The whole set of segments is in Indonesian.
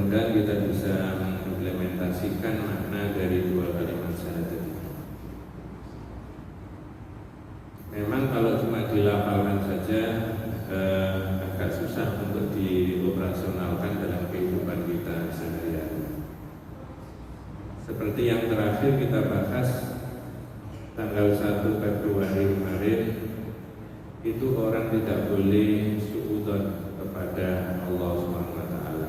mudah-mudahan kita bisa mengimplementasikan makna dari dua kalimat syahadat itu. Memang kalau cuma dilafalkan saja agak susah untuk dioperasionalkan dalam kehidupan kita sehari-hari. Seperti yang terakhir kita bahas tanggal 1 Februari kemarin, itu orang tidak boleh suudzon kepada Allah Subhanahu wa taala.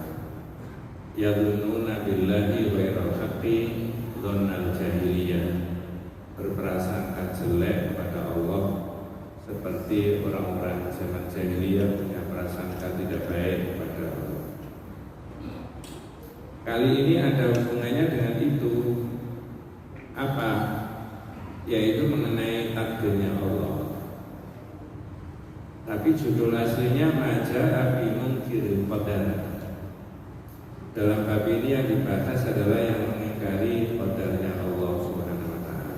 Yadhunnuna billahi ghairal haqqi dzannal jahiliyah. Berprasangka jelek kepada Allah seperti orang-orang zaman jahiliyah punya prasangka tidak baik kepada Allah. Kali ini ada hubungannya dengan itu. Apa? Yaitu mengenai takdirnya Allah. Tapi judul aslinya Maja'a fi Munkiril Qadar. Dalam bab ini yang dibahas adalah yang mengingkari qadarnya Allah Subhanahu wa taala.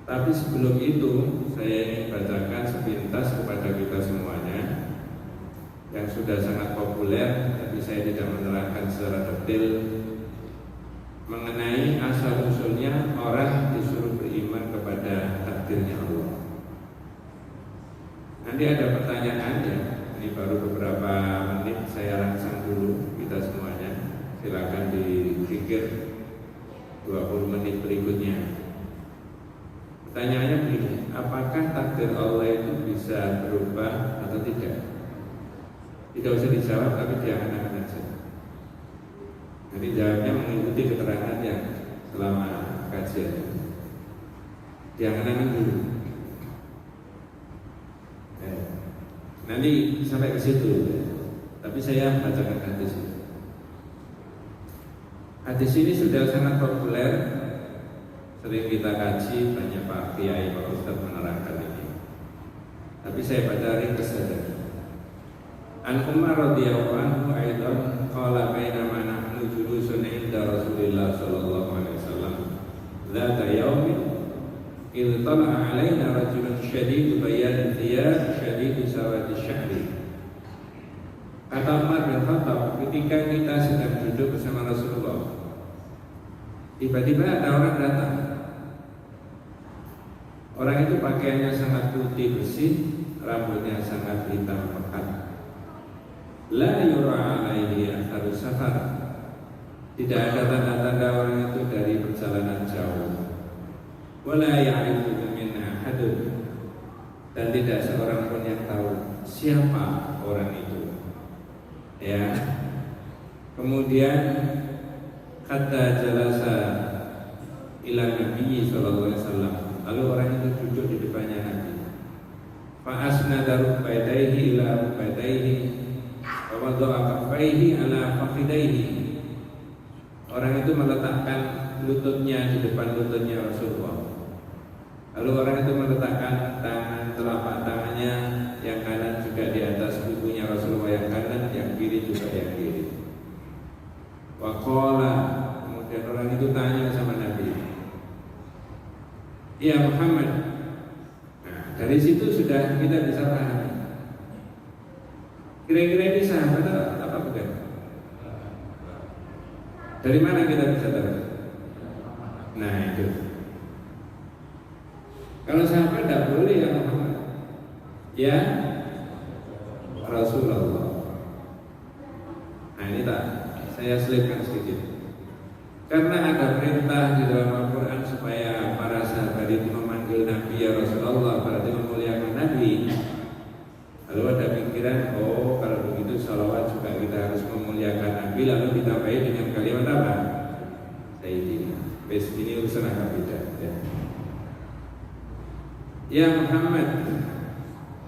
Tapi sebelum itu saya ingin bacakan sepintas kepada kita semuanya yang sudah sangat populer, tapi saya tidak menerangkan secara detail mengenai asal-usulnya orang disuruh beriman kepada takdirnya Allah. Nanti ada pertanyaan ya, ini baru beberapa menit saya rangsang dulu kita semuanya. Silakan dipikir 20 menit berikutnya. Pertanyaannya begini, apakah takdir Allah itu bisa berubah atau tidak? Tidak usah dijawab, tapi diangan-angan saja. Jadi jawabnya mengikuti keterangan yang selama kajian. Diangan-angan dulu. Nanti sampai ke situ. Tapi saya bacakan hadis ini. Hadis ini sudah sangat populer, sering kita kaji, banyak Pak Kiai, Pak Ustadz menerangkan ini. Tapi saya baca ringkas saja. An Umar radhiyallahu anhu aidan qala bainama nahnu julusun inda Rasulillah sallallahu alaihi wasallam dzata yaumin idh tala'a 'alaina rajulun syadidu bayadil thiyab syadidu sawadi syahri. Kata Umar bin Khattab, ketika kita sedang duduk bersama Rasulullah, tiba-tiba ada orang datang. Orang itu pakaiannya sangat putih bersih, rambutnya sangat hitam pekat. La yura alaihi atharu safar. Tidak ada tanda-tanda orang itu dari perjalanan jauh. Wala ya'rifu minna ahadun. Dan tidak seorang pun yang tahu siapa orang itu. Ya. Kemudian kata jalasa ila Nabi sallallahu alaihi wasallam. Lalu orang itu duduk di depannya Nabi. Fa asnada rukbatayhi ila rukbatayhi wa wada'a kaffaihi ala fakhidaihi. Orang itu meletakkan lututnya di depan lututnya Rasulullah. Lalu orang itu meletakkan tangan telapak tangannya yang kanan juga di atas pipinya Rasulullah yang kanan, yang kiri juga yang kiri. Wa qala, kemudian orang itu tanya sama Nabi, "Ya Muhammad." Nah, dari situ sudah kita bisa pahami. Kira-kira ini sahabat apa bukan? Dari mana kita bisa tahu? Nah itu. Kalau sahabat tidak boleh ya Muhammad, ya Rasulullah. Nah ini tak, saya selipkan sedikit. Karena ada perintah di dalam Al-Quran supaya para sahabat itu memanggil Nabi ya Rasulullah, berarti memuliakan Nabi. Lalu ada pikiran, oh kalau begitu salawat juga kita harus memuliakan Nabi, lalu ditambahi dengan kalimat apa? Sayyidina. Bes ini urusan agak beda. Ya Muhammad,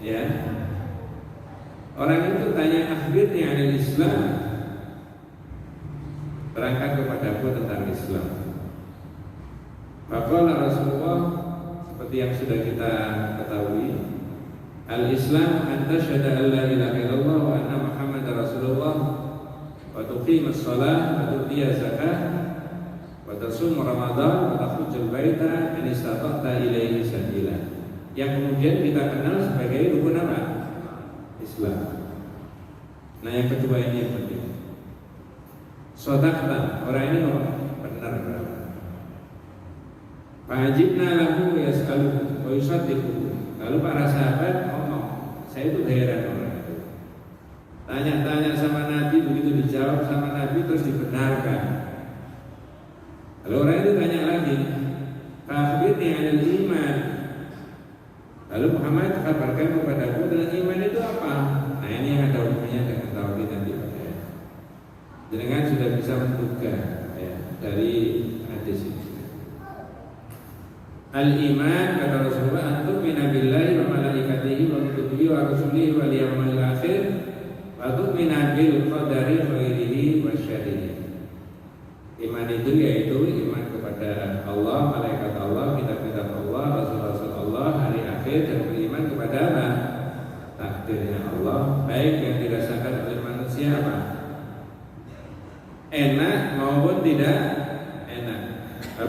ya. Orang itu tanya akhirnya anil Islam. Terangkan kepadaku tentang Islam. Maka Rasulullah seperti yang sudah kita ketahui, al-Islam an tasyhada an la ilaha illallah wa anna Muhammadar Rasulullah wa tuqimas shalah wa tu'tiyaz zakah wa tasum Ramadan wa tahujjul baita in istata'ta ilaihi sabila. Yang kemudian kita kenal sebagai rukun apa? Islam. Nah yang kedua ini yang penting. Sodakta, orang ini benar. Fa'ajibna lahu yas'aluhu wa yusaddiquhu. Lalu para sahabat ngomong, saya itu heran orang itu. Tanya-tanya sama Nabi, begitu dijawab sama Nabi terus dibenarkan. Lalu orang itu tanya lagi, "Akhbirni 'anil iman." Lalu Muhammad kabarkan kepadaku dengan iman itu apa? Nah ini yang ada hubungannya dengan tauhid nanti. Jangan sudah bisa menduga ya, dari hadis ini. Al-iman kata Rasulullah, antum minabillahi wa malaikatihi wa kutubihi wa rusulihi wal yawmil akhir wa tu'mina bil qadari khairihi wa syarrihi. Iman itu yaitu iman kepada Allah, malaikat Allah, kitab-kitab Allah, rasul-rasul Allah, hari akhir, dan beriman kepada apa? Takdirnya Allah, baik yang dirasakan oleh manusia apa? Enak maupun tidak enak.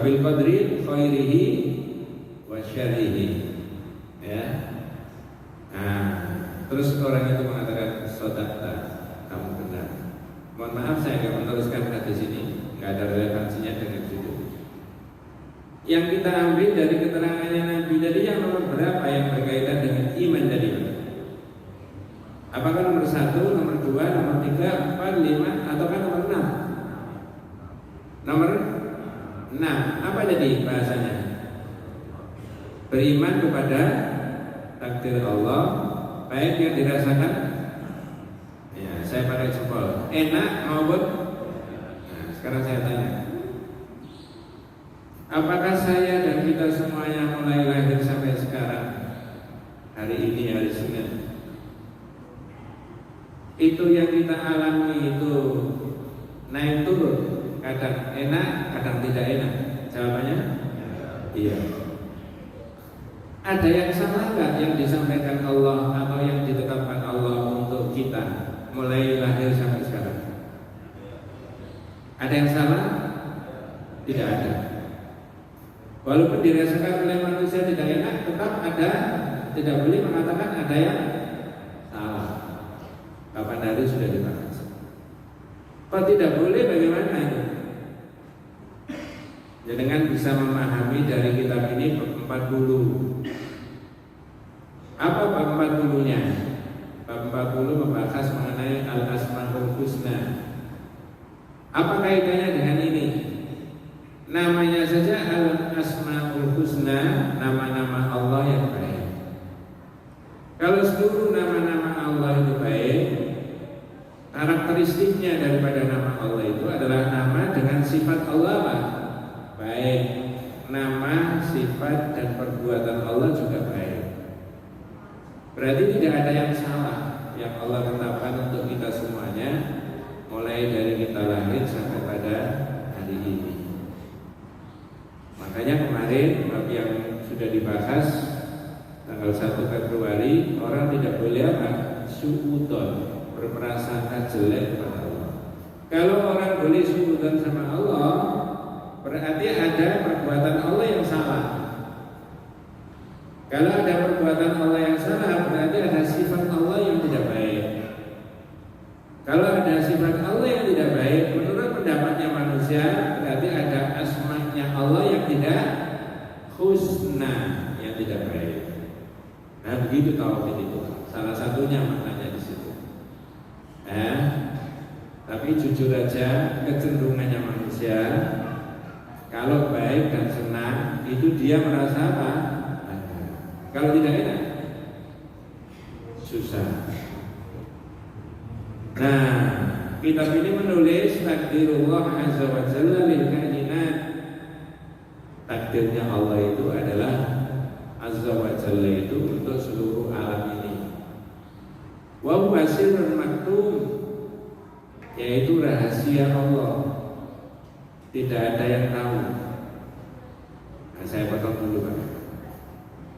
Bil qadri khairihi wa syarrihi. Ya. Nah, terus orang itu mengatakan sodakta, kamu benar. Mohon maaf saya akan meneruskan hadis ini, nggak ada relevansinya dengan judul. Yang kita ambil dari keterangannya Nabi tadi yang nomor berapa yang berkaitan dengan iman tadi? Apakah nomor 1, nomor 2, nomor 3, 4, 5, ataukah nomor 6? Nomor 6. Apa jadi bahasanya? Beriman kepada takdir Allah, baik yang dirasakan. Ya, saya pakai jempol. Enak maupun. Nah, sekarang saya tanya. Apakah saya dan kita semuanya mulai lahir sampai sekarang, hari ini hari Senin, itu yang kita alami itu naik turun, kadang enak, kadang tidak enak? Jawabannya iya. Ada yang salah nggak yang disampaikan Allah atau yang ditetapkan Allah untuk kita mulai lahir sampai sekarang? Ada yang salah? Tidak ada. Walaupun dirasakan oleh manusia tidak enak, tetap ada. Tidak boleh mengatakan ada yang salah. Kapan hari sudah dibahas. Kalau tidak boleh, bagaimana itu? Ya, dengan bisa memahami dari kitab ini 40. Apa bab 40-nya? Bab 40 membahas mengenai al-asmaul husna. Apa kaitannya dengan ini? Namanya saja al-asmaul husna, nama-nama Allah yang baik. Kalau seluruh nama-nama Allah itu baik, karakteristiknya daripada nama Allah itu adalah nama dengan sifat Allah baik. Nama, sifat, dan perbuatan Allah juga baik. Berarti tidak ada yang salah yang Allah tetapkan untuk kita semuanya, mulai dari kita lahir sampai pada hari ini. Makanya kemarin bab yang sudah dibahas tanggal 1 Februari, orang tidak boleh apa? Su'udon, berprasangka jelek kepada Allah. Kalau orang boleh su'udon sama Allah, berarti ada perbuatan Allah yang salah. Kalau ada perbuatan Allah yang salah, berarti ada sifat Allah yang tidak baik. Kalau ada sifat Allah yang tidak baik, menurut pendapatnya manusia, berarti ada asma-nya Allah yang tidak husna, yang tidak baik. Nah, begitu tauhid itu. Salah satunya maknanya di situ. Tapi jujur aja, kecenderungannya manusia, kalau baik dan senang, itu dia merasa apa? Kalau tidak enak, susah. Nah, kitab ini menulis takdirullah azza wa jalla lil kainat. Takdirnya Allah itu adalah azza wa jalla itu untuk seluruh alam ini. Wa huwa sirrun maktum, yaitu rahasia Allah. Tidak ada yang tahu. Nah, saya potong dulu Pak.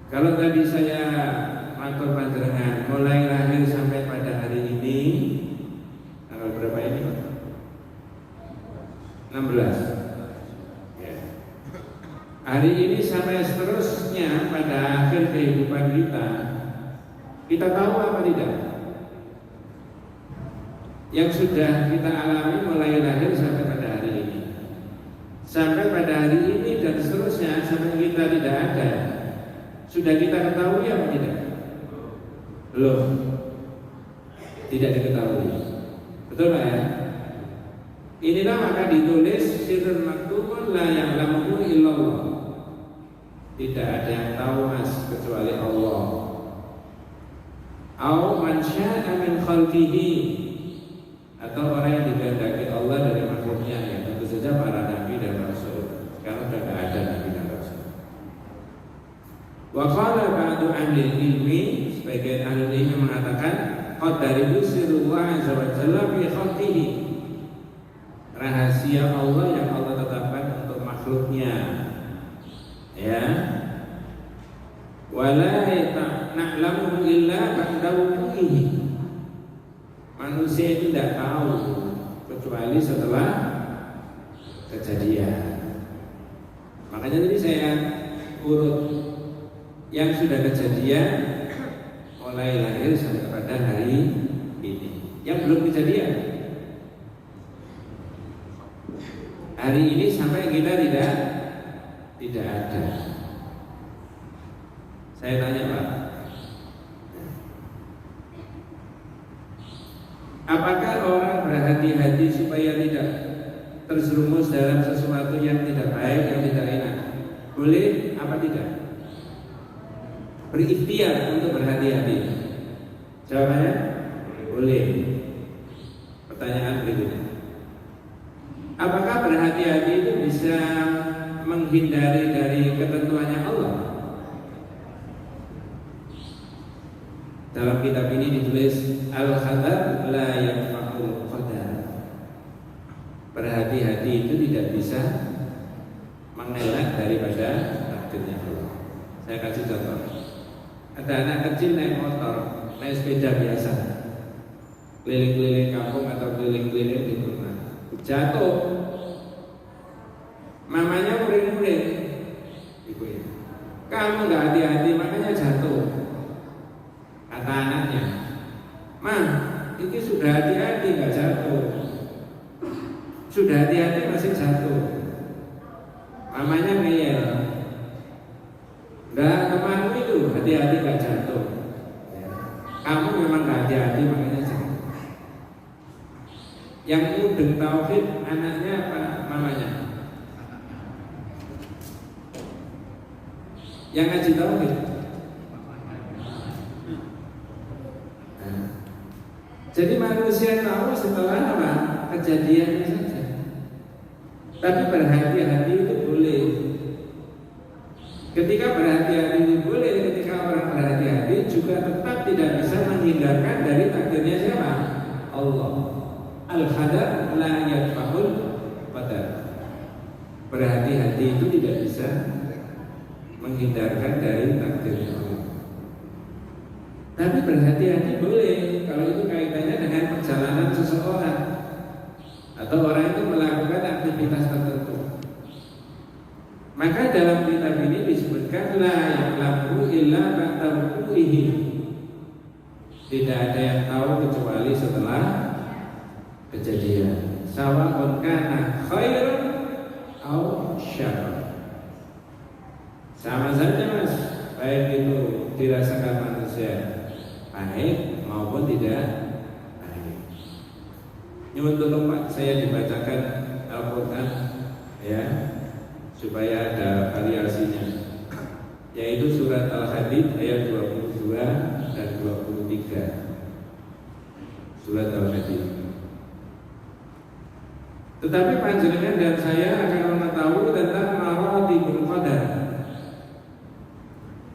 Kalau tadi saya matur panjenengan mulai lahir sampai pada hari ini, tanggal berapa ini Pak? 16 ya. Hari ini sampai seterusnya pada akhir kehidupan kita tahu apa tidak? Yang sudah kita alami mulai lahir sampai sampai pada hari ini dan seterusnya sampai kita tidak ada, sudah kita ketahui apa tidak? Belum, tidak diketahui. Betul Pak ya? Inilah maka ditulis sirrun maktubun la ya'lamuhu illallah. Tidak ada yang tahu mas kecuali Allah. Au man syaa min khalqihi, atau orang yang dikehendaki Allah dari makhluknya, ya tentu saja para nabi dan rasul. Sekarang sudah tidak ada nabi dan rasul. Wa qala ba'du ahli ilmi, sebagian ahli ilmi mengatakan qad daribu sirrullah azza wa jalla fi khalqihi, rahasia Allah yang Allah tetapkan untuk makhluknya, ya. Wala na'lamu illa ba'da wuqu'ihi, manusia itu tidak tahu kecuali setelah kejadian. Makanya tadi saya urut yang sudah kejadian mulai lahir sampai pada hari ini. Yang belum kejadian hari ini sampai kita tidak ada. Saya tanya Pak, apakah orang berhati-hati supaya tidak terjerumus dalam sesuatu yang tidak baik, yang tidak enak? Boleh apa tidak? Berikhtiar untuk berhati-hati. Jawabannya boleh. Pertanyaan berikutnya, apakah berhati-hati itu bisa menghindari dari ketentuannya Allah? Dalam kitab ini ditulis al-khadar la yanfa'ul qadar. Berhati-hati itu tidak bisa mengelak daripada takdirnya Allah. Saya kasih contoh. Ada anak kecil naik motor, naik sepeda biasa, keliling-keliling kampung atau keliling-keliling di rumah, jatuh. Mamanya murid-murid, ibunya, kamu nggak hati-hati makanya jatuh. Kata anaknya, "Ma, ini sudah hati-hati nggak jatuh. Sudah hati-hati masih jatuh." Mamanya ngeyel, "Nggak, temanmu itu hati-hati nggak jatuh. Kamu memang nggak hati-hati makanya jatuh." Yang mudeng tauhid anaknya apa mamanya? Yang ngaji tauhid. Jadi manusia tahu setelah apa? Kejadiannya saja. Tapi berhati-hati itu boleh. Ketika berhati-hati itu boleh, ketika orang berhati-hati juga tetap tidak bisa menghindarkan dari takdirnya siapa? Allah. Al-khadar la yadfa'ul qadar. Berhati-hati itu tidak bisa menghindarkan dari takdirnya Allah. Tapi berhati-hati boleh kalau itu kaitannya dengan perjalanan seseorang atau orang itu melakukan aktivitas tertentu. Maka dalam kitab ini disebutkan la ya'lamu illa ba'da wuqu'ihi. Tidak ada yang tahu kecuali setelah kejadian. Sawa'un kana khairun aw syarrun. Sama saja Mas, baik itu dirasakan manusia baik maupun tidak baik. Nyuwun tolong Pak, saya dibacakan Al-Quran ya, supaya ada variasinya, yaitu surat Al-Hadid ayat 22 dan 23. Surat Al-Hadid. Tetapi panjenengan dan saya akan mengetahui tentang maratibul qadar.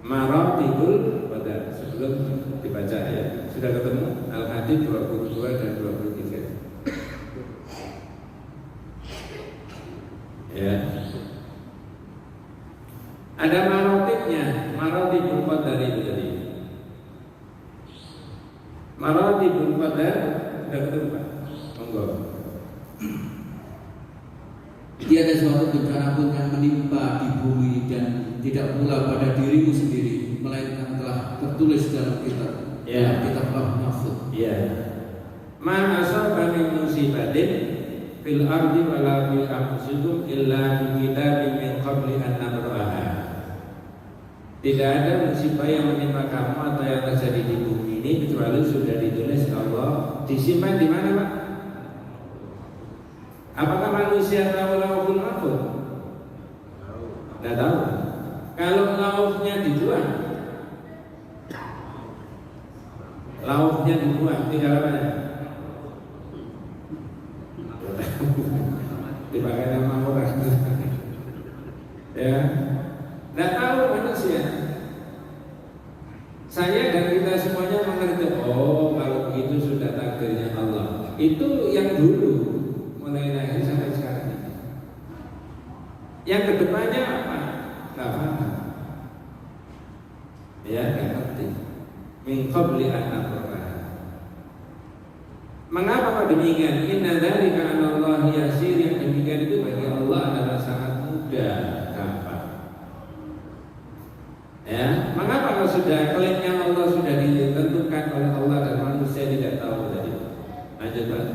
Maratibul qadar. Sebelum dibaca ya, sudah ketemu Al-Hadid 22 dan 23. Ya. Ada maratibnya, maratibul qadar itu tadi. Maratibul qadar sudah ketemu Pak? Monggo. Jadi ada suatu bencana pun yang menimpa di bumi dan tidak pula pada dirimu sendiri, melainkan telah tertulis dalam kitab, ya. Kitab Al-Mahfuz. Ya. Ma asaba min musibatin fil ardi wala fi anfusikum illa bi kitabim min qabli an nabraha. Tidak ada musibah yang menimpa kamu atau yang terjadi di bumi ini kecuali sudah ditulis Allah. Disimpan di mana, Pak? Apakah manusia tahu lauhul mahfuz? Tidak tahu. Kalau lauhnya dibuang, tinggal apa ya? Dipakai nama orang. Ya, tidak tahu manusia. Saya dan kita semuanya mengerti. Oh, kalau begitu sudah takdirnya Allah. Itu yang dulu, mulai lahir sampai sekarang ini. Yang kedepannya apa? Tidak paham. Ya, tidak ngerti. Min qabli an nabraha. Mengapa demikian? Inna dzalika 'ala Allah yasir. Yang demikian itu bagi Allah adalah sangat mudah, gampang. Ya, mengapa kalau sudah klaimnya Allah sudah ditentukan oleh Allah dan manusia tidak tahu tadi? Lanjut, Pak.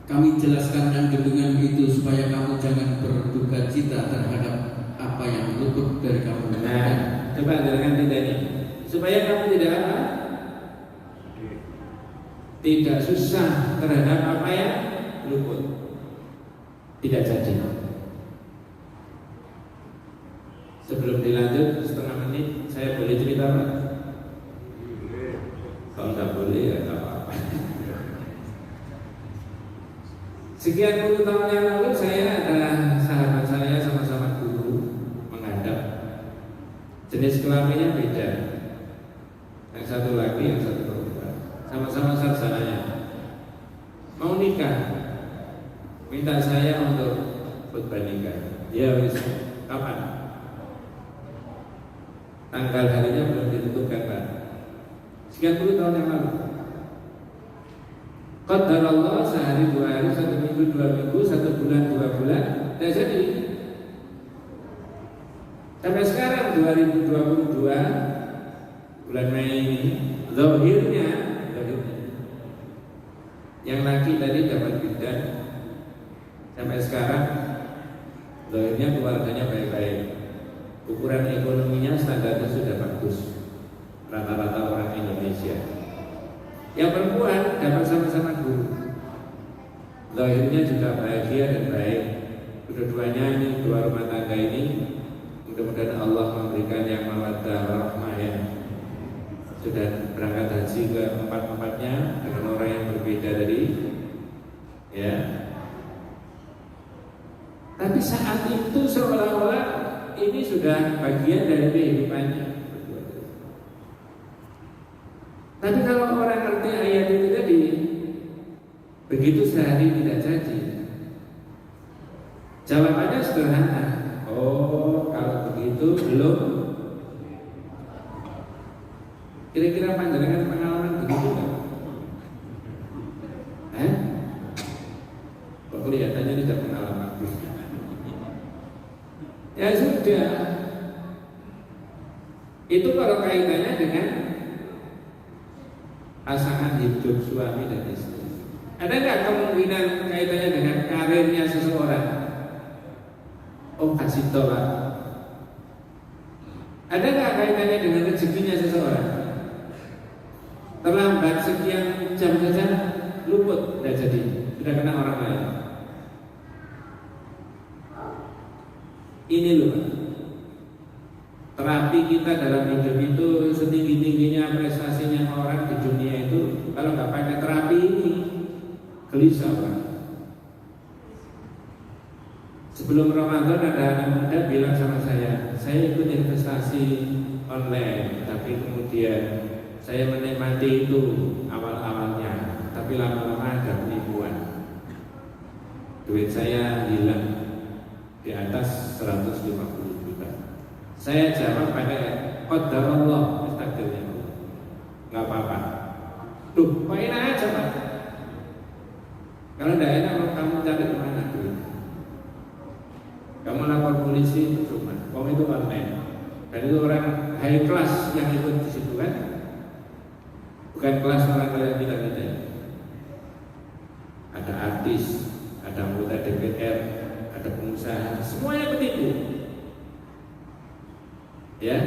Kami jelaskan dan dengan itu supaya kamu jangan berduka cita terhadap apa yang luput dari kamu. Nah, coba dengarkan tidak ini. Supaya kamu tidak apa? Tidak susah terhadap apa yang luput. Tidak jadi. Sebelum dilanjut setengah menit, saya boleh cerita, Pak? Kalau tidak boleh ya tidak apa-apa. Sekian puluh tahun yang lalu saya ada sahabat saya sama-sama guru menghadap. Jenis kelaminnya beda. Yang satu laki, yang satu perempuan. Sama-sama sarjananya. Mau nikah, minta saya untuk khutbah nikah. Ya wis, kapan? Tanggal harinya belum ditentukan, Pak. Sekian puluh tahun yang lalu. Qadarullah sehari dua hari, satu minggu dua minggu, satu bulan dua bulan, tidak jadi. Sampai sekarang 2022 bulan Mei ini, zahirnya yang laki tadi dapat bidan. Sampai sekarang zahirnya keluarganya baik-baik. Ukuran ekonominya standarnya sudah bagus, rata-rata orang Indonesia. Yang perempuan dapat sama-sama guru, lahirnya juga bahagia dan baik. Kedua-duanya ini, dua rumah tangga ini, mudah-mudahan Allah memberikan yang mawaddah warahmah ya. Sudah berangkat haji ke empat-empatnya dengan orang yang berbeda tadi, ya. Tapi saat itu seolah-olah ini sudah bagian dari kehidupannya. Tapi kalau orang ngerti ayat itu tadi, begitu sehari tidak jadi, jawabannya sederhana. Oh, kalau begitu belum. Kira-kira panjenengan pengalaman begitu kan? Kok kelihatannya tidak pengalaman? Ya sudah. Itu kalau kaitannya dengan pasangan hidup suami dan istri. Ada nggak kemungkinan kaitannya dengan karirnya seseorang? Oh, kasih tolak. Ada nggak kaitannya dengan rezekinya seseorang? Terlambat sekian jam saja luput, tidak jadi, sudah kena orang lain. Ini loh, terapi kita dalam hidup itu setinggi-tingginya prestasinya orang di dunia itu, kalau nggak pakai terapi ini gelisah, Pak. Sebelum Ramadan ada anak muda bilang sama saya ikut investasi online, tapi kemudian saya menikmati itu awal-awalnya, tapi lama-lama ada penipuan. Duit saya hilang di atas 150 juta. Saya jawab pakai qadarullah, takdirnya Allah. Enggak apa-apa. Duh, main aja, Pak. Kalau tidak enak kamu cari kemana dulu. Kamu lapor polisi cuma. Kamu itu online. Dan itu orang high class yang ikut di situ kan. Bukan kelas orang kalian kita. Ada artis, DPR, ada pengusaha, semuanya begitu. Ya,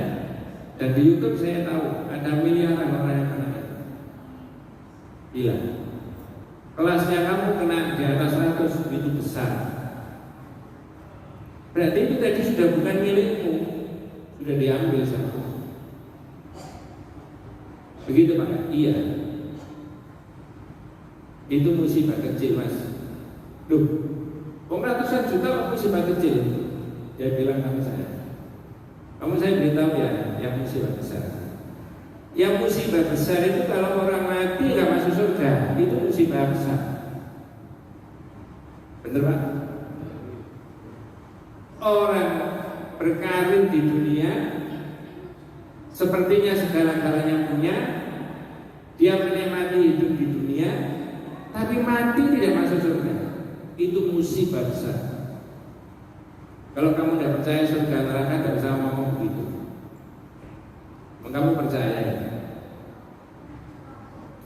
dan di YouTube saya tahu ada miliaran orang yang kena. Gila. Kelasnya kamu kena di atas 100 itu besar. Berarti itu tadi sudah bukan milikmu, sudah diambil sama. Begitu Pak? Iya. Itu musibah kecil Mas. Duh, ratusan juta musibah kecil. Dia bilang sama saya. Kamu saya beritahu ya, yang musibah besar. Yang musibah besar itu kalau orang mati nggak masuk surga, itu musibah besar. Bener Pak? Orang berkarir di dunia, sepertinya segala-galanya punya, dia menikmati hidup di dunia, tapi mati tidak masuk surga, itu musibah besar. Kalau kamu tidak percaya surga neraka, tidak usah ngomong begitu. Kamu percaya ya?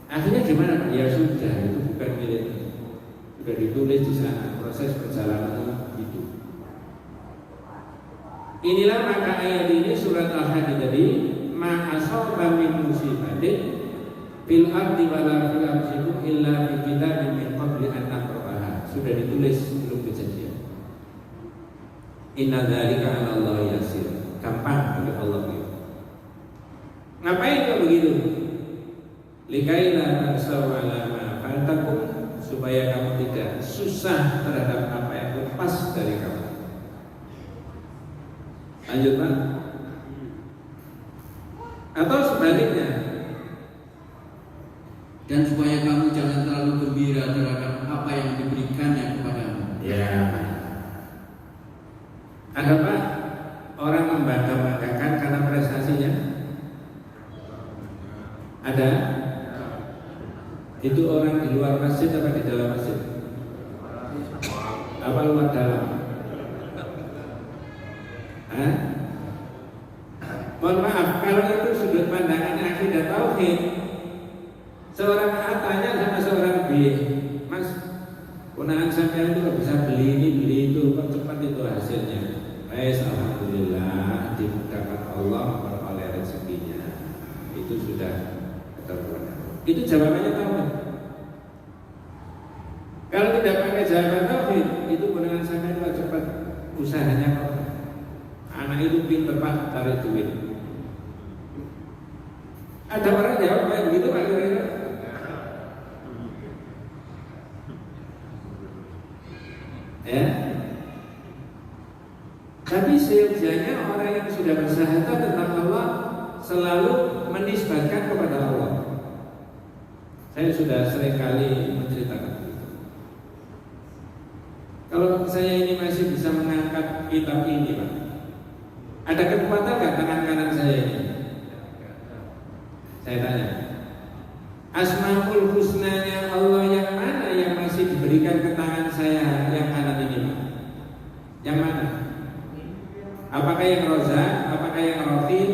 Akhirnya gimana? Ya sudah, itu bukan milikmu. Sudah ditulis di sana, proses perjalanan itu. Inilah maka ayat ini surat Al-Hadid tadi, ma asaba min musibatin fil ardi wala fil anfusikum illa fi kitabim min qabli an nabra'aha. Sudah ditulis sebelum kejadian. Inna dzalika 'ala Allah yasir. Gampang bagi Allah itu. Ngapain kok begitu? Likaila tasaw ala ma fatakum, supaya kamu tidak susah terhadap apa yang lepas dari kamu. Lanjut Pak. Atau sebaliknya, dan supaya kamu jangan terlalu gembira terhadap apa yang diberikannya kepadamu. Ya. Ada Pak orang membangga-banggakan karena prestasinya? Ada? Itu orang di luar masjid apa di dalam masjid? Apa luar dalam? Hah? Mohon maaf, kalau itu sudut pandangan akidah tauhid, seorang A tanya sama seorang B, Mas, ponaan sampean itu bisa beli ini, beli itu, kok cepat itu hasilnya? Alhamdulillah dimudahkan Allah memperoleh rezekinya. Itu sudah terpenuhi. Itu jawabannya tauhid. Kalau tidak pakai jawaban tauhid, itu ponaan sampean kok cepat usahanya kok. Anak itu pinter Pak, tarik duit. Ada orang jawab kayak begitu Pak kira-kira? Ya. Tapi sejatinya orang yang sudah bersyahadat tentang Allah selalu menisbatkan kepada Allah. Saya sudah sering kali menceritakan itu. Kalau saya ini masih bisa mengangkat kitab ini Pak, ada kekuatan nggak tangan kanan saya ini? Saya tanya, Asmaul Husnanya Allah yang mana yang masih diberikan ke tangan saya yang kanan ini Pak? Yang mana? Apakah yang Roza? Apakah yang Rafid?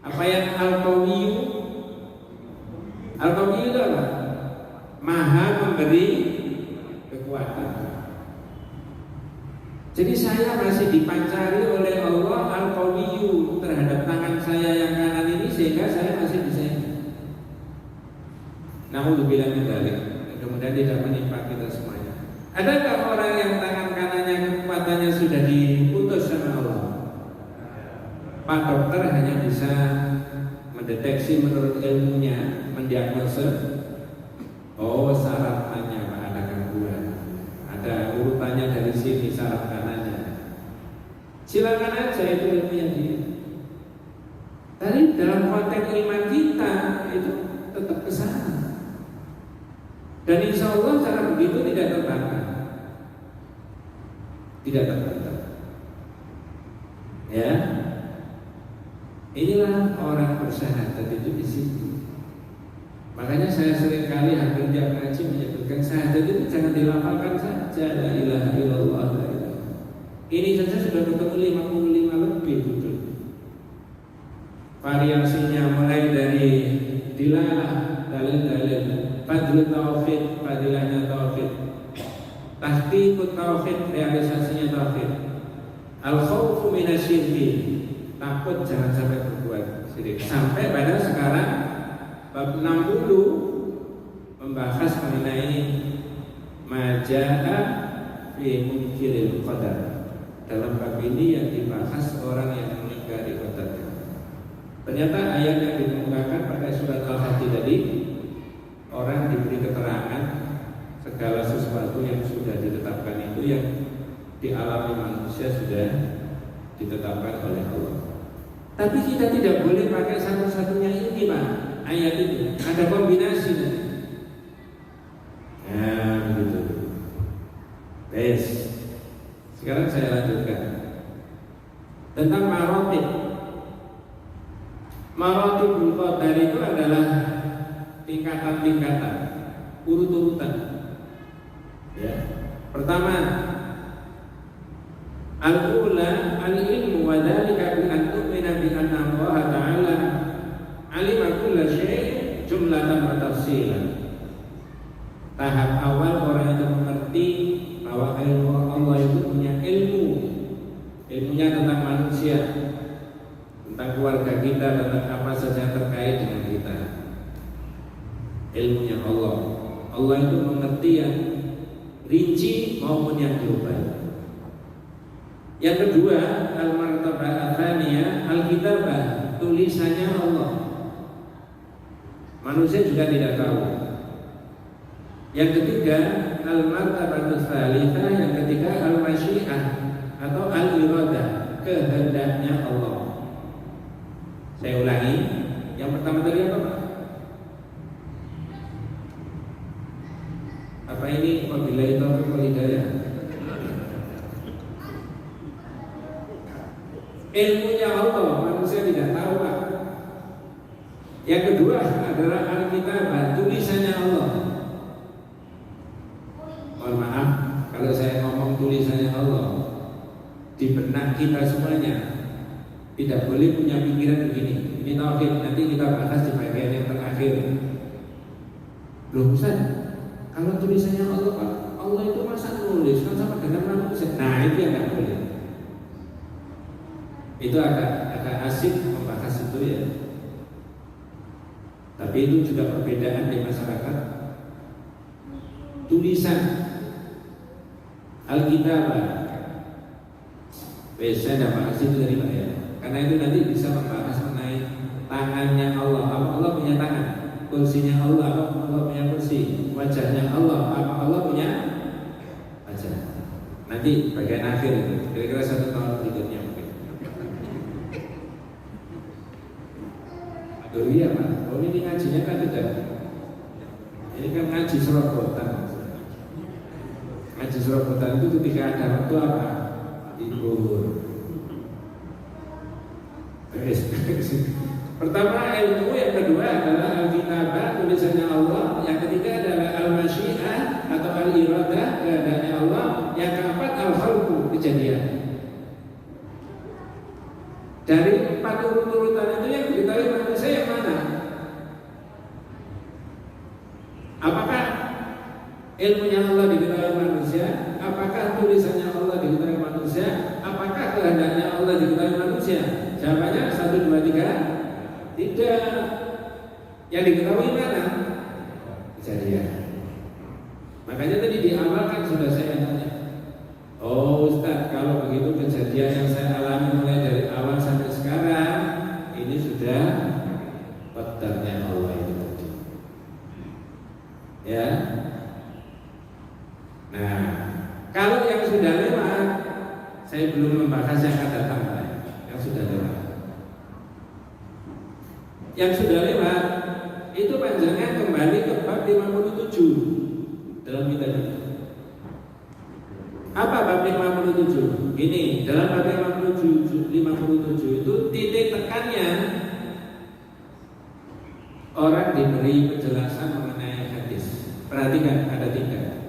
Apa yang Al-Qawiyyu? Al-Qawiyyu itu apa? Maha memberi kekuatan. Jadi saya masih dipancari oleh Allah Al-Qawiyyu terhadap tangan saya yang kanan ini, sehingga saya masih bisa ini. Namun dibilang balik, mudah-mudahan tidak menimpa kita semuanya. Adakah orang yang tangan kanannya kekuatannya sudah diputus sama Allah? Pak dokter hanya bisa mendeteksi menurut ilmunya, mendiagnosa. Oh, sarapannya Pak ada gangguan, ada urutannya dari sini saraf kanannya. Silakan aja itu ilmunya dia. Tapi dalam konteks iman kita itu tetap ke sana. Dan insya Allah cara begitu tidak terbantah, tidak terbantah. Ya, inilah orang bersyahadat itu di situ. Makanya saya sering kali hampir tiap ngaji menyebutkan syahadat itu jangan dilafalkan saja, la ilaha illallah. Ini saja sudah ketemu 55 lebih betul. Variasinya mulai dari dilalah, dalil-dalil, fadlul taufik, fadilahnya taufik, tahqiqut tauhid, realisasinya tauhid. Al-khawfu minasyirki, takut jangan sampai berbuat syirik. Sampai pada sekarang bab 60 membahas mengenai maja'a fi munkiril qadar. Dalam bab ini yang dibahas orang yang mengingkari qadar. Ternyata ayat yang dikemukakan pada surat Al-Hajj tadi, orang diberi keterangan segala sesuatu yang sudah ditetapkan itu yang dialami manusia sudah ditetapkan oleh Allah. Tapi kita tidak boleh pakai satu-satunya ini, Pak. Ayat itu ada kombinasi. Nah, begitu. Baik. Sekarang saya lanjutkan tentang marotib. Marotibul qadar itu adalah tingkatan-tingkatan, urut-urutan. Ya. Pertama, al-ula al-ilmu wa dzalika bi an tu'mina bi anna Allah ta'ala 'alima kulla syai' jumlatan wa tafsilan. Tahap awal orang itu mengerti bahwa ilmu Allah itu punya ilmunya tentang manusia, tentang keluarga kita, tentang apa saja terkait dengan kita. Ilmunya Allah. Allah itu mengerti yang rinci maupun yang global. Yang kedua, al-martabah atsaniyah al-kitabah, tulisannya Allah. Manusia juga tidak tahu. Yang ketiga, al-martabah tsalitsah, yang ketiga al-masyiah atau al-iradah, kehendaknya Allah. Saya ulangi, yang pertama tadi apa, Pak? Apa ini wabillahi taufiq wal hidayah? Ilmunya Allah, manusia tidak tahu, Pak. Yang kedua adalah al-kitabah, tulisannya Allah. Mohon maaf kalau saya ngomong tulisannya Allah, di benak kita semuanya tidak boleh punya pikiran begini. Ini tauhid, nanti kita bahas di bagian yang terakhir. Loh Ustaz, kalau tulisannya Allah, Pak, Allah itu masa nulis kan sama dengan manusia. Nah, itu yang tidak boleh. Itu agak asik membahas itu ya. Tapi itu juga perbedaan di masyarakat. Tulisan Alkitabah, saya tidak bahas itu dari Pak ya. Karena itu nanti bisa membahas mengenai tangannya Allah. Apa Allah punya tangan? Kursinya Allah, apa Allah punya kursi? Wajahnya Allah, apa Allah punya wajah? Nanti bagian akhir itu, kira-kira 1 tahun berikutnya mungkin. Aduh iya Pak, ini ngajinya kan tidak. Ini kan ngaji serobotan. Ngaji serobotan itu ketika ada waktu apa? Tidur. Pertama ilmu, yang kedua adalah al-kitabah, tulisannya Allah, yang ketiga adalah al-masyiah atau al-iradah, kehendaknya Allah, yang keempat al-khalqu, kejadian. Dari 4 urut-urutan itu yang diketahui manusia yang mana? Apakah ilmunya Allah diketahui manusia? Apakah tulisannya Allah diketahui manusia? Apakah kehendaknya Allah diketahui manusia? Jawabannya 1, 2, 3. Tidak. Yang diketahui mana? Kejadian. Makanya tadi di awal kan sudah saya tanya, oh Ustaz, kalau begitu kejadian yang saya alami mulai dari awal sampai sekarang ini sudah qadarnya Allah itu tadi. Ya. Nah, kalau yang sudah lewat, saya belum membahas yang akan datang, yang sudah lewat. Yang sudah lewat itu panjangnya kembali ke bab 57 dalam kitab ini. Apa bab 57? Gini, dalam bab 57 itu titik tekannya orang diberi penjelasan mengenai hadis. Perhatikan, ada 3.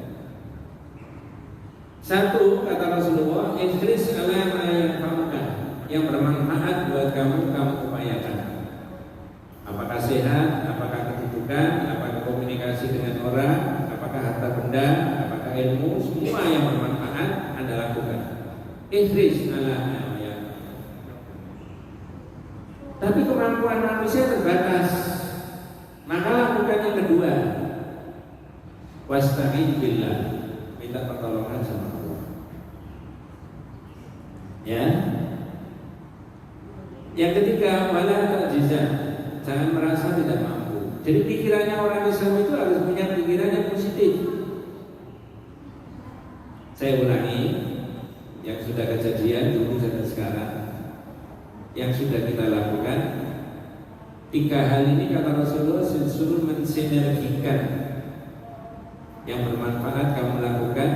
1, kata Rasulullah, "Ihris ala ma yanfa'uka," yang bermanfaat buat kamu upayakan. Apakah sehat, apakah kedudukan, apakah komunikasi dengan orang, apakah harta benda, apakah ilmu, semua ihris ala ya. Tapi kemampuan manusia terbatas. Maka lakukan yang kedua. Wasta'in billah, minta pertolongan sama Allah. Ya. Yang ketiga, wala ta'jizan, jangan merasa tidak mampu. Jadi pikirannya orang Islam itu harus punya pikiran yang positif. Saya ulangi, yang sudah kejadian dulu dan sekarang, yang sudah kita lakukan, 3 hal ini kata Rasulullah suruh mensinergikan. Yang bermanfaat kamu lakukan,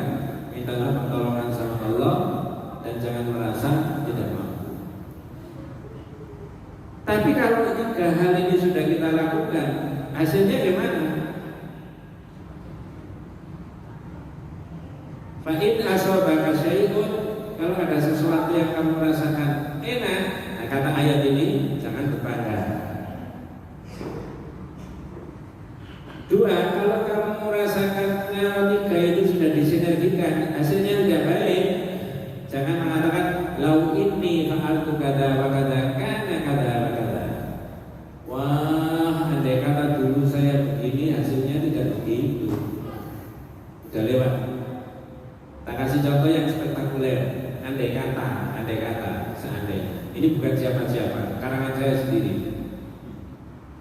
mintalah pertolongan sama Allah dan jangan merasa tidak mampu. Tapi kalau 3 hal ini sudah kita lakukan, hasilnya gimana? Fa'in asabaka syai'un, kalau ada sesuatu yang kamu rasakan enak, nah kata ayat ini jangan berbangga. 2, kalau kamu merasakan 3 itu sudah disinergikan, hasilnya tidak baik, jangan mengatakan lau inni fa'altu kada wa kada kana kada wa kada. Wah, andai kata dulu saya begini, hasilnya tidak begitu. Sudah lewat. Tak kasih contoh yang spektakuler. Andai kata, seandainya. Ini bukan siapa-siapa, karangan saya sendiri.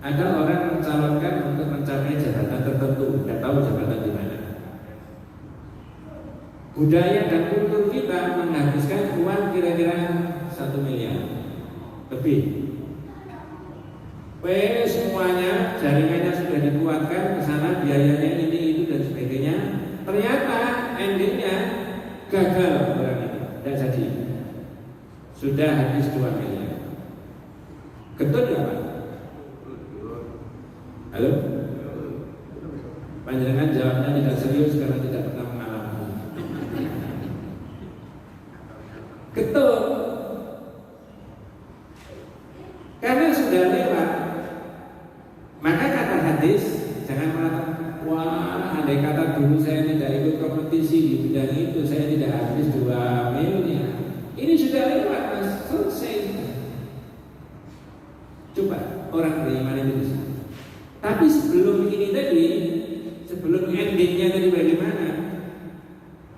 Ada orang mencalonkan untuk mencapai jabatan tertentu, tidak tahu jabatan di mana. Budaya dan kultur kita menghabiskan uang kira-kira 1 miliar lebih. Semuanya jaringannya sudah dikuatkan ke sana, biayanya ini itu dan sebagainya. Ternyata endingnya gagal orang ini, tidak jadi. Sudah habis 2 miliar. Getun nggak Pak? Halo? Panjenengan jawabnya tidak serius karena tidak pernah mengalami. Getun. Karena sudah lewat. Maka kata hadis, jangan mengatakan, wah, andai kata dulu saya tidak ikut kompetisi di bidang itu, saya tidak habis 2 miliar. Ini sudah lewat, Mas. Selesai. Coba orang beriman itu bisa. Tapi sebelum ini tadi, sebelum endingnya tadi bagaimana?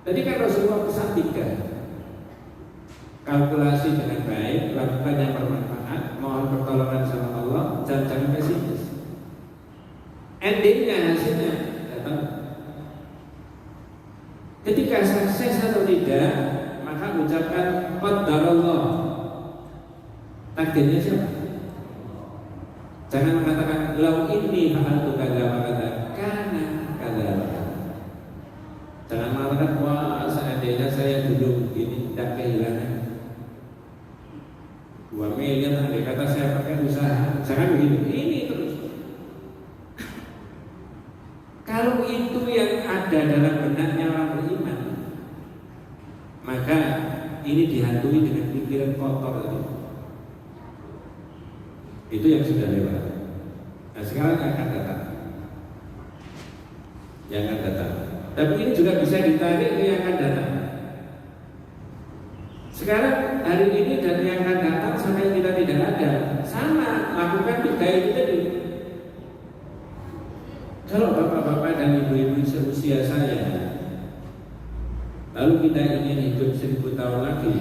Tadi kan Rasulullah pesan 3. Kalkulasi dengan baik, lakukan yang bermanfaat, mohon pertolongan sama Allah, dan jangan pesimis. Endingnya, hasilnya tidak tahu. Ketika sukses atau tidak, maka ucapkan qadarullah. Takdirnya siapa? Jangan mengatakan lau inni fa'altu kada wa kada kana kada wa kada. Jangan mengatakan wah seandainya saya dulu begini tidak kehilangan 2 miliar, andai kata saya pakai usaha. Jangan begitu. Ini terus. Kalau itu yang ada dalam benaknya orang beriman, maka ini dihantui dengan pikiran kotor tadi. Itu yang sudah lewat. Nah sekarang yang akan datang. Yang akan datang. Tapi ini juga bisa ditarik ke yang akan datang. Sekarang hari ini dan yang akan datang sampai kita tidak ada, sama lakukan 3 itu tadi. Kalau bapak-bapak dan ibu-ibu seusia saya, lalu kita ingin hidup 1000 tahun lagi,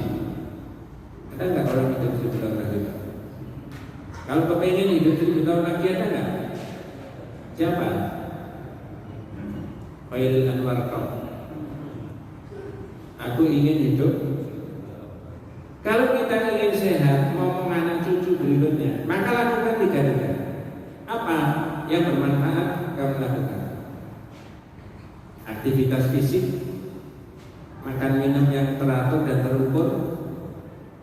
ada nggak orang hidup 1000 tahun lagi? Kalau kepengen hidup 1000 tahun lagi ada nggak? Siapa? Khairul Anwar Kau. Aku ingin hidup. Kalau kita ingin sehat, mau menganak cucu berikutnya, maka lakukan 3. Apa yang bermanfaat kamu lakukan? Aktivitas fisik, makan minum yang teratur dan terukur,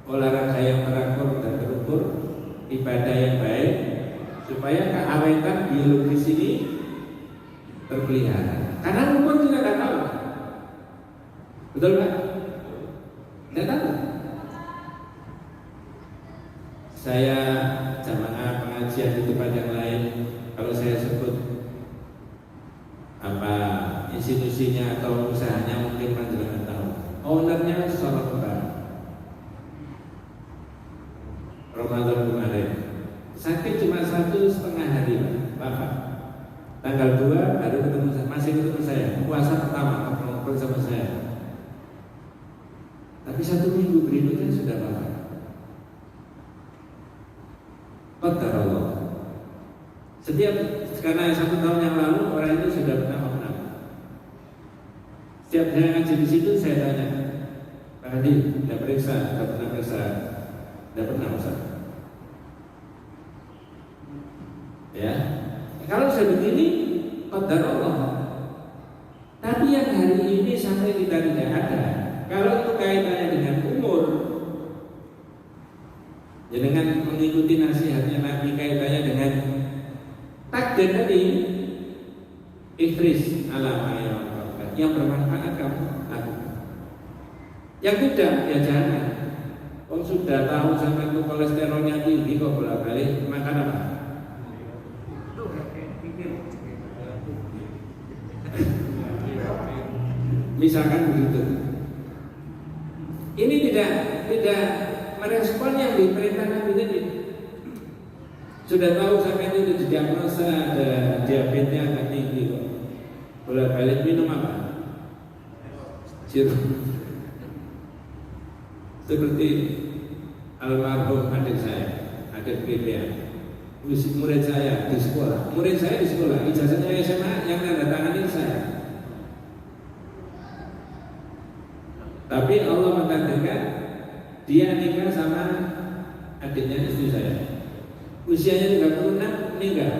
olahraga yang teratur dan terukur, ibadah yang baik, supaya keawetan biologis ini terpelihara. Karena umur kita tidak tahu, betul Pak? Tidak tahu. Saya jamaah pengajian di tempat yang lain, kalau saya sebut apa institusinya atau usahanya mungkin panjenengan tahu. Ownernya seorang orang saya, puasa pertama ngobrol sama saya. Tapi 1 minggu berikutnya sudah wafat. Qadarullah. Setiap karena 1 tahun yang lalu orang itu sudah pernah wafat. Setiap saya ngaji di situ saya tanya, Pak Hadi, tidak periksa, tidak pernah periksa, tidak pernah Ustaz. Ya, kalau saya begini, qadarullah. Tapi yang hari ini sampai kita tidak ada. Kalau itu kaitannya dengan umur, ya dengan mengikuti nasihatnya Nabi, kaitannya dengan takdir tadi, ikhris ala yang bermanfaat kamu lakukan. Yang tidak, ya jangan. Kalau sudah tahu sampai itu kolesterolnya tinggi kok bolak-balik makan apa? Misalkan begitu. Ini tidak merespon yang diperintah Nabi tadi. Sudah tahu sampai itu didiagnosa ada diabetesnya agak tinggi kok. Bolak-balik minum apa? Sirup. Seperti almarhum adik saya, adik PPA, murid saya di sekolah, ijazahnya SMA yang tanda tanganin saya. Tapi Allah mentakdirkan dia nikah sama adiknya istri saya. Usianya 36 meninggal.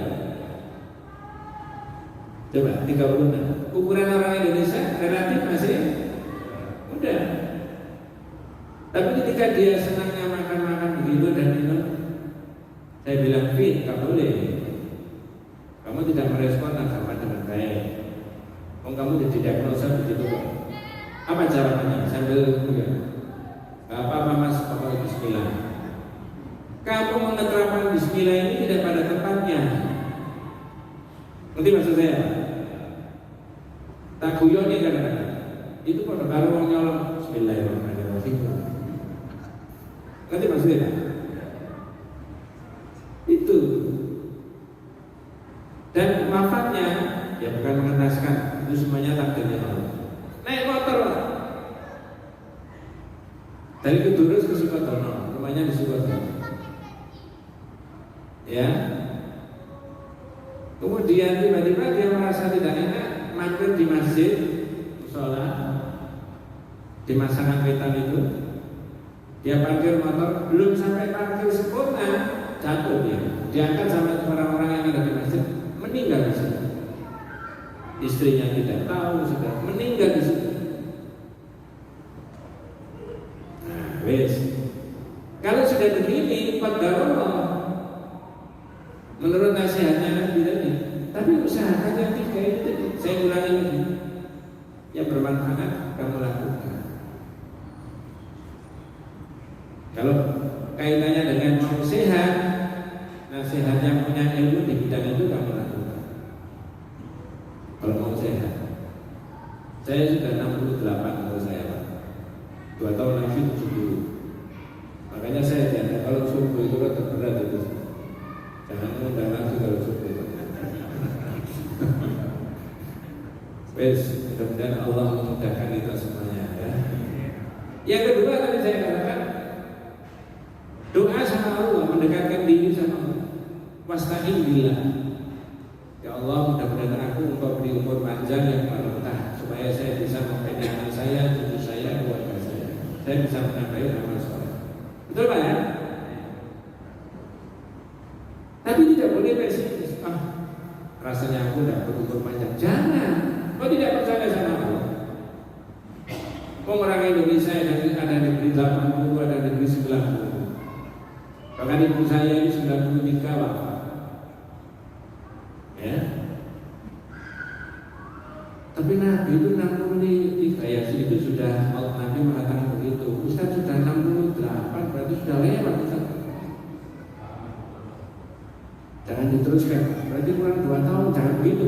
Coba 36. Ukuran orang Indonesia relatif masih muda. Tapi ketika dia senangnya makan-makan begitu dan minum, saya bilang, Fit, gak boleh. Kamu tidak merespon agama dengan baik. Kamu tidak diagnosa begitu kok. Apa caranya? Sambil bilang, gak apa-apa mas, pokoknya bismillah. Kamu menerapkan bismillah ini tidak pada tempatnya. Ngerti maksud saya? Tak guyon nih kadang-kadang. Itu pada baru orang nyolong bismillahirrahmanirrahim. Ngerti maksudnya? Itu. Dan wafatnya ya bukan mengenaskan, itu semuanya takdirnya Allah. Naik motor dari Kudurus ke Sukodono, rumahnya di Sukodono. Ya. Kemudian tiba-tiba dia merasa tidak enak, mampir di masjid, musola, di Masangan Wetan itu. Dia parkir motor, belum sampai parkir sempurna, jatuh dia. Diangkat sama orang-orang yang ada di masjid, meninggal di situ. Istrinya tidak tahu, sudah meninggal di situ. Nah, wes. Kalau sudah begini, qadarullah. Menurut nasihatnya Nabi tadi. Tapi usahakan yang 3 itu tadi. Saya ulangi lagi. Yang bermanfaat kamu lakukan. Kalau kaitannya dengan mau sehat, nasihat yang punya ilmu di bidang itu kamu lakukan. Kalau mau sehat. Saya sudah 68 kalau saya Pak. 2 tahun lagi 70. Makanya saya jangan kalau subuh itu kan terberat itu. Jangan mudah langsung kalau subuh. Wes, mudah-mudahan Allah memudahkan kita semuanya ya. Yang kedua tadi saya katakan doa sama Allah, mendekatkan diri sama Allah. Wasta'in billah. Ya Allah, mudah-mudahan aku engkau beri umur panjang yang barokah supaya saya bisa mempunyai anak saya, cucu saya, keluarga saya. Saya bisa menambahi amal soleh. Betul Pak ya? Tapi tidak boleh pesimis. Rasanya aku tidak berumur panjang. Jangan. Kau tidak percaya sama Allah. Orang Indonesia ada negeri 80, ada negeri 90. Bahkan ibu saya ini 93 wafat. Ya. Tapi Nabi itu 63 ya, itu sudah Nabi mengatakan begitu. Ustaz sudah 68, berarti sudah lewat Ustaz. Jangan diteruskan, berarti kurang 2 tahun, jangan begitu.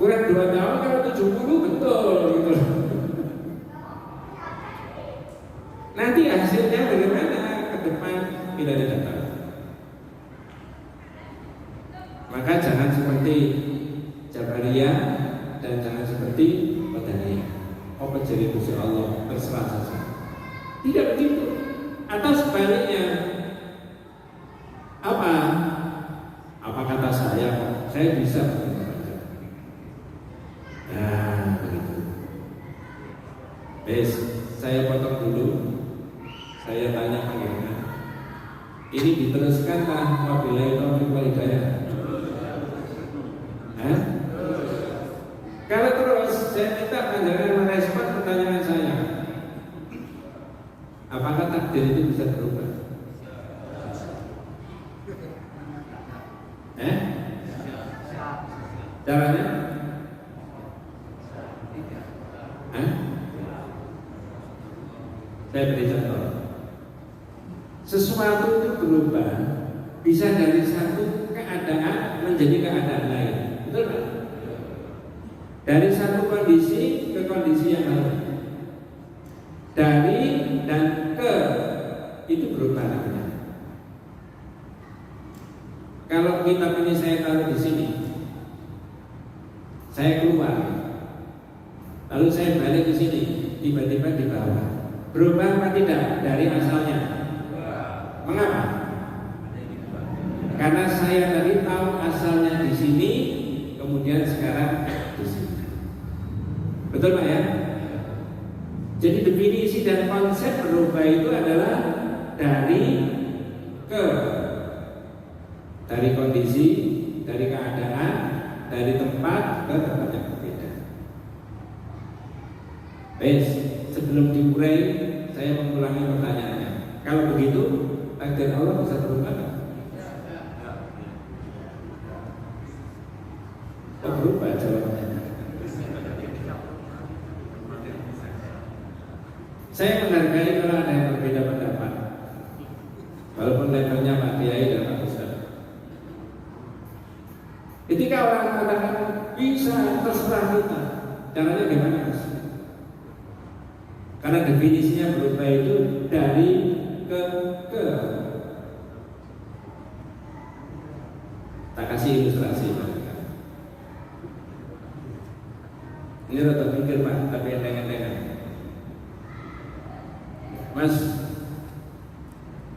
Kurang 2 tahun kalau 70 betul gitu. Nanti hasilnya bagaimana ke depan kita tidak tahu. Maka jangan seperti seperti Jabariyah dan jangan seperti Qadariyah. Oh jadi Gusti Allah terserah saja. Tidak begitu. Atau sebaliknya, apa kata saya kok? Saya bisa begitu saja. Nah, begitu. Saya potong dulu. Saya tanya bagaimana. Ini diteruskan wabillahi taufiq wal hidayah. Kalau terus saya minta panjenengan merespon pertanyaan saya. Apakah takdir itu bisa berubah? Caranya? Saya beri contoh. Sesuatu itu berubah bisa dari satu keadaan menjadi keadaan lain. Betul kan? Dari satu kondisi ke kondisi yang lain. Dari dan ke itu berubah namanya. Kalau kitab ini saya taruh di sini, saya keluar, lalu saya balik ke sini, tiba-tiba di bawah. Berubah apa tidak dari asalnya? Mengapa? Karena saya tadi tahu asalnya di sini, kemudian sekarang di sini. Betul Pak ya? Jadi definisi dan konsep berubah itu adalah dari ke, dari kondisi, dari keadaan, dari tempat ke tempat yang berbeda. Sebelum diurai, saya mengulangi pertanyaannya. Kalau begitu, takdir Allah bisa berubah nggak? Oh, berubah jawabannya. Saya menghargai kalau ada yang berbeda pendapat, walaupun levelnya Pak Kiai dan Pak Ustaz. Ketika orang mengatakan bisa terserah kita, caranya gimana Mas? Karena definisinya berubah itu dari ke. Tak kasih ilustrasi Pak. Ini rada pikir Pak, tapi enteng-entengan. Mas,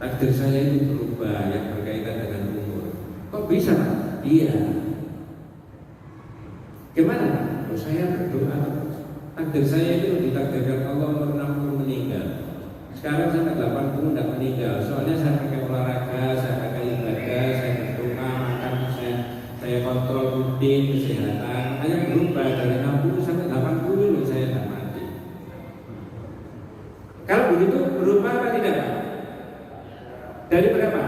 takdir saya itu berubah yang berkaitan dengan umur. Kok bisa Pak? Iya. Gimana Pak? Oh, saya berdoa terus. Takdir saya itu ditakdirkan Allah umur 60 meninggal. Sekarang sampai 80 tidak meninggal. Soalnya saya pakai olahraga, saya pakai ibadah, saya berdoa, makan saya kontrol rutin kesehatan. Hanya berubah dari 60 sampai 80 loh saya tidak mati. Kalau begitu berubah apa tidak? Dari berapa?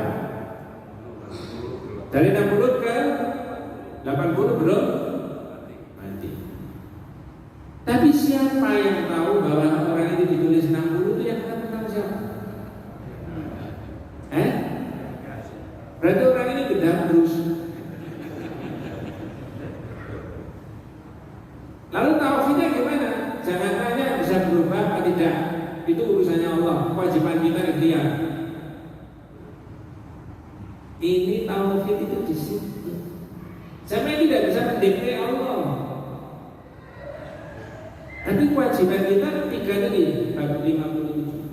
Dari 60 ke 80 belum mati. Tapi siapa yang tahu bahwa orang ini ditulis 60 itu yang tahu siapa? Berarti orang ini gedang terus. Lalu tauhidnya gimana? Jangan tanya bisa berubah atau tidak. Itu urusannya Allah. Kewajiban kita ikhtiar. Ini tauhid itu di situ. Sampai tidak bisa mendikte Allah. Tapi kewajiban kita 3 tadi bab 57.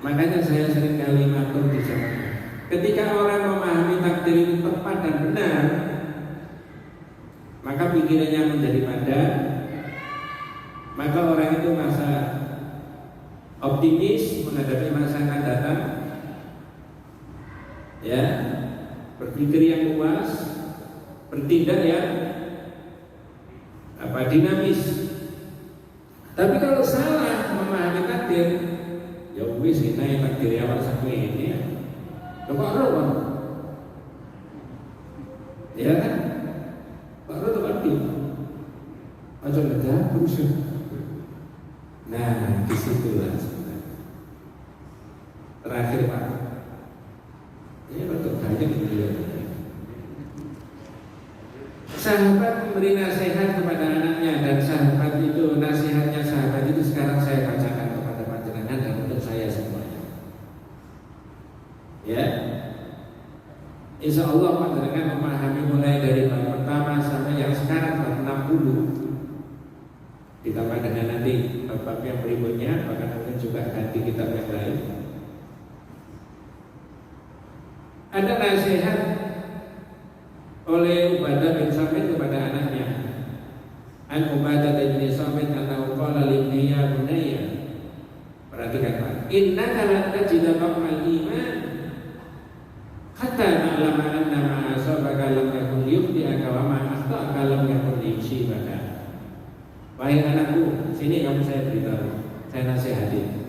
Makanya saya sering kali matur di sana. Ketika orang memahami takdir itu tepat dan benar, maka pikirannya menjadi padat, maka orang itu merasa optimis menghadapi masa akan datang, ya, berpikir yang luas, bertindak yang dinamis. Tapi kalau salah memahami takdir, ya wis ini takdir awal sampai ini ya. Kok roh? Ya kan? Pak roh tempat di. Aja ngedah terus. Nah, disitulah sebenarnya. Terakhir Pak, ini betul banyak beliau. Sahabat memberi nasihat kepada anaknya, dan sahabat itu, nasihatnya sahabat itu sekarang saya bacakan kepada panjenengan dan untuk saya semuanya. Ya, Insya Allah panjenengan memahami mulai dari bab pertama sampai yang sekarang bab 60. Ditambah dengan nanti bab yang berikutnya, bahkan mungkin juga ganti kitab yang lain. Ada nasihat oleh Ubadah bin Samit kepada anaknya. An Ubadah bin Samit annahu qala li ibnihi ya bunayya. Perhatikan Pak. Innaka lan tajida ta'mal iman hatta na'lama anna ma asabaka lam yakun liyukhti'aka wa ma akhta'aka lam yakun liyusibaka. Wahai anakku, sini kamu saya beritahu, saya nasihati.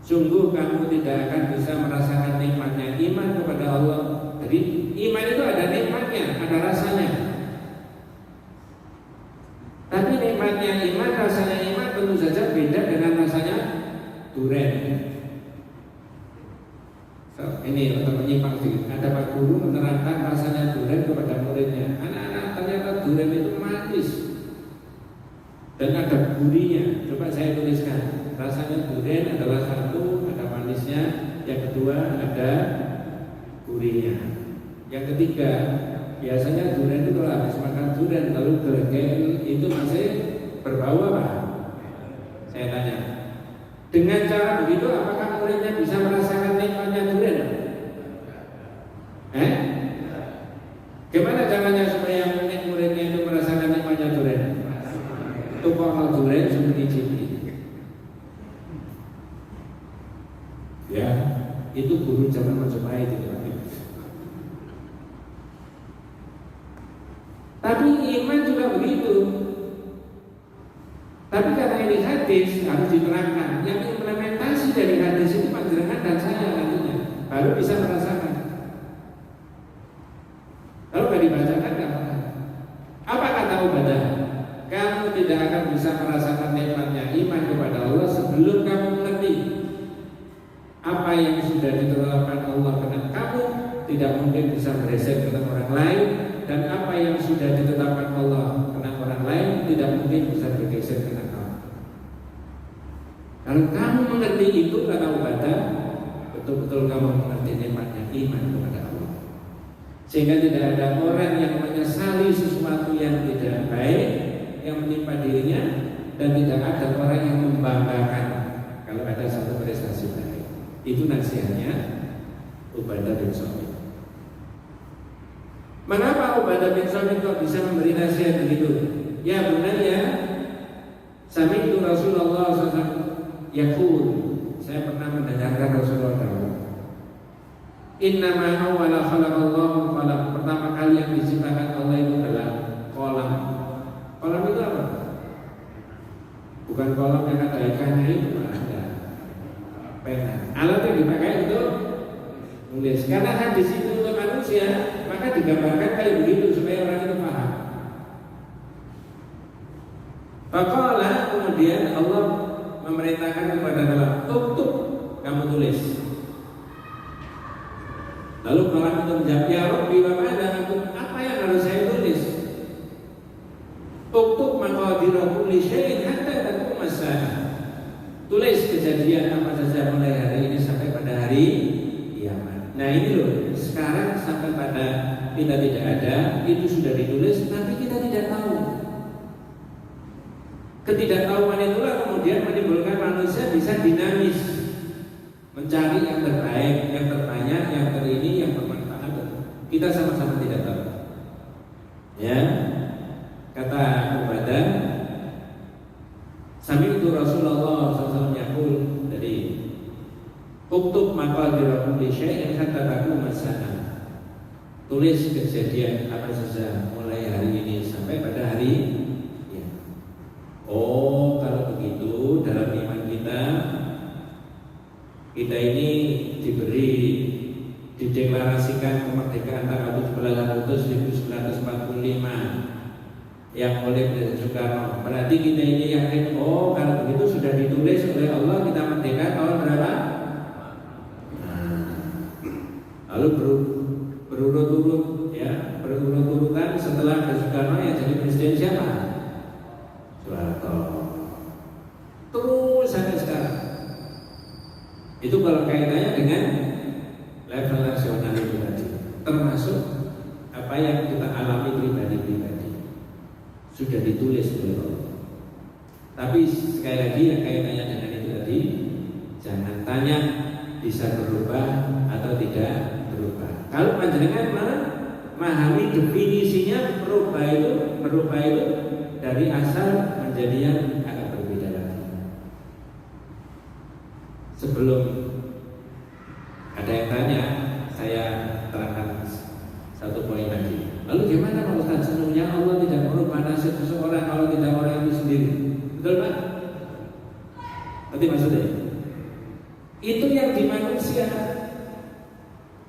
Sungguh kamu tidak akan bisa merasakan nikmatnya iman kepada Allah. Jadi iman itu ada nikmatnya, ada rasanya. Tapi nikmatnya iman, rasanya iman tentu saja beda dengan rasanya durian. So, ini untuk menyimpang sedikit. Ada Pak Guru menerangkan rasanya durian kepada muridnya. Anak-anak, ternyata durian itu manis dan ada gurihnya. Coba saya tuliskan. Rasanya durian adalah satu, ada manisnya. Yang kedua ada gurihnya. Yang ketiga, biasanya durian itu kalau habis makan durian lalu gergen itu masih berbau apa? Saya tanya. Dengan cara begitu, apakah muridnya bisa merasakan nikmatnya durian? Gimana caranya supaya muridnya itu merasakan nikmatnya durian? Tukang durian seperti cipi. Ya, itu guru zaman Majapahit itu. Tapi iman juga begitu. Tapi karena ini hadis harus diterangkan. Yang implementasi dari hadis itu panjenengan dan saya nantinya baru bisa merasakan. Kalau nggak dibacakan nggak apa. Apa kata Ubadah? Kamu tidak akan bisa merasakan nikmatnya iman kepada Allah sebelum kamu mengerti apa yang sudah ditetapkan Allah kepada kamu. Tidak mungkin bisa bergeser ke orang lain, dan apa yang sudah ditetapkan Allah kepada orang lain tidak mungkin bisa bergeser ke kamu. Kalau kamu mengerti itu, kata Ubadah, betul-betul kamu mengerti nikmatnya iman kepada Allah. Sehingga tidak ada orang yang menyesali sesuatu yang tidak baik yang menimpa dirinya, dan tidak ada orang yang membanggakan kalau ada satu prestasi baik. Itu nasihatnya Ubadah bin Samit. Mengapa Ubadah bin Samit kok bisa memberi nasihat begitu? Ya bunayya, sami'tu Rasulullah SAW yaqul, saya pernah mendengarkan Rasulullah tahu. Innama awwala khalaqallahu qalam, pertama kali yang diciptakan Allah itu adalah kolam. Kolam itu apa? Bukan kolam yang ada ikannya itu, ada pena. Alat yang dipakai untuk nulis. Karena hadis itu untuk manusia, maka digambarkan kayak begitu supaya orang itu paham. Faqala, kemudian Allah memerintahkan kepada Allah, "Uktub," kamu tulis. Lalu kalau itu menjawab, "Ya Rabbi, wa madza aktub?" Apa yang harus saya tulis? Uktub maqadira kulli syai'in hatta taqum as-saa'ah. Tulis kejadian apa saja mulai hari ini sampai pada hari kiamat. Nah ini loh, sekarang sampai pada kita tidak ada, itu sudah ditulis, tapi kita tidak tahu. Ketidaktahuan itulah kemudian menimbulkan manusia bisa dinamis, mencari yang terbaik, yang terbanyak, yang terini, yang bermanfaat. Kita sama-sama tidak tahu. Ya, kata Ubadah, sami'tu Rasulullah SAW yaqul, jadi uktub maqadira kulli syai'in hatta taqum as-saa'ah. Tulis kejadian apa saja mulai hari ini sampai pada hari ya. Oh, kalau begitu dalam iman kita ini diberi, dideklarasikan kemerdekaan tanggal 17 Agustus 1945 yang oleh Presiden Soekarno. Berarti kita ini yakin, oh kalau begitu sudah ditulis oleh Allah kita merdeka tahun berapa? Lalu berurut-urut ya, berurut-urutan setelah Soekarno yang jadi presiden siapa? Soeharto. Terus sampai sekarang. Itu kalau kaitannya dengan level nasional itu tadi, termasuk apa yang kita alami pribadi-pribadi sudah ditulis oleh Allah. Tapi sekali lagi yang kaitannya dengan itu tadi, jangan tanya bisa berubah atau tidak berubah. Kalau panjenengan memahami definisinya berubah itu dari asal menjadi yang agak berbeda lagi. Sebelum ada yang tanya, saya terangkan satu poin lagi. Lalu gimana Pak Ustaz? Sebenarnya Allah tidak merubah nasib seseorang kalau tidak orang itu sendiri. Betul Pak? Nanti maksudnya itu yang di manusia,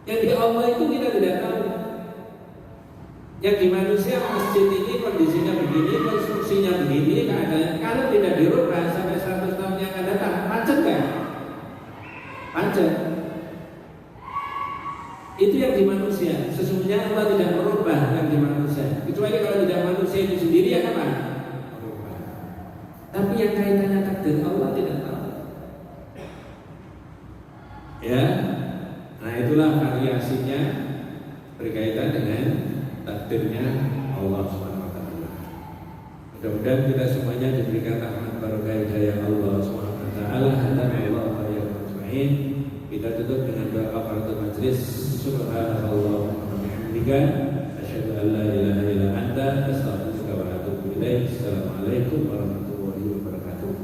yang di Allah itu kita tidak tahu. Yang di manusia, masjid ini kondisinya begini, konstruksinya begini, keadaan kalau tidak dirubah sampai 100 tahun yang akan datang, macet kan? Macet. Itu yang di manusia. Sesungguhnya Allah tidak merubah yang di manusia. Kecuali kalau tidak manusia itu sendiri ya apa? Merubah. Tapi yang kaitannya takdir Allah tidak tahu. Ya, nah itulah variasinya berkaitan dengan takdirnya Allah Subhanahu wa taala. Mudah-mudahan kita semuanya diberikan rahmat barokah hidayah Allah Subhanahu wa taala. Hadana Allah wa iyyakum ajmain. Kita tutup dengan doa kafaratul majelis. Subhanallah wa bihamdika asyhadu an la ilaha illa anta astaghfiruka wa atubu ilaik. Assalamualaikum warahmatullahi wabarakatuh.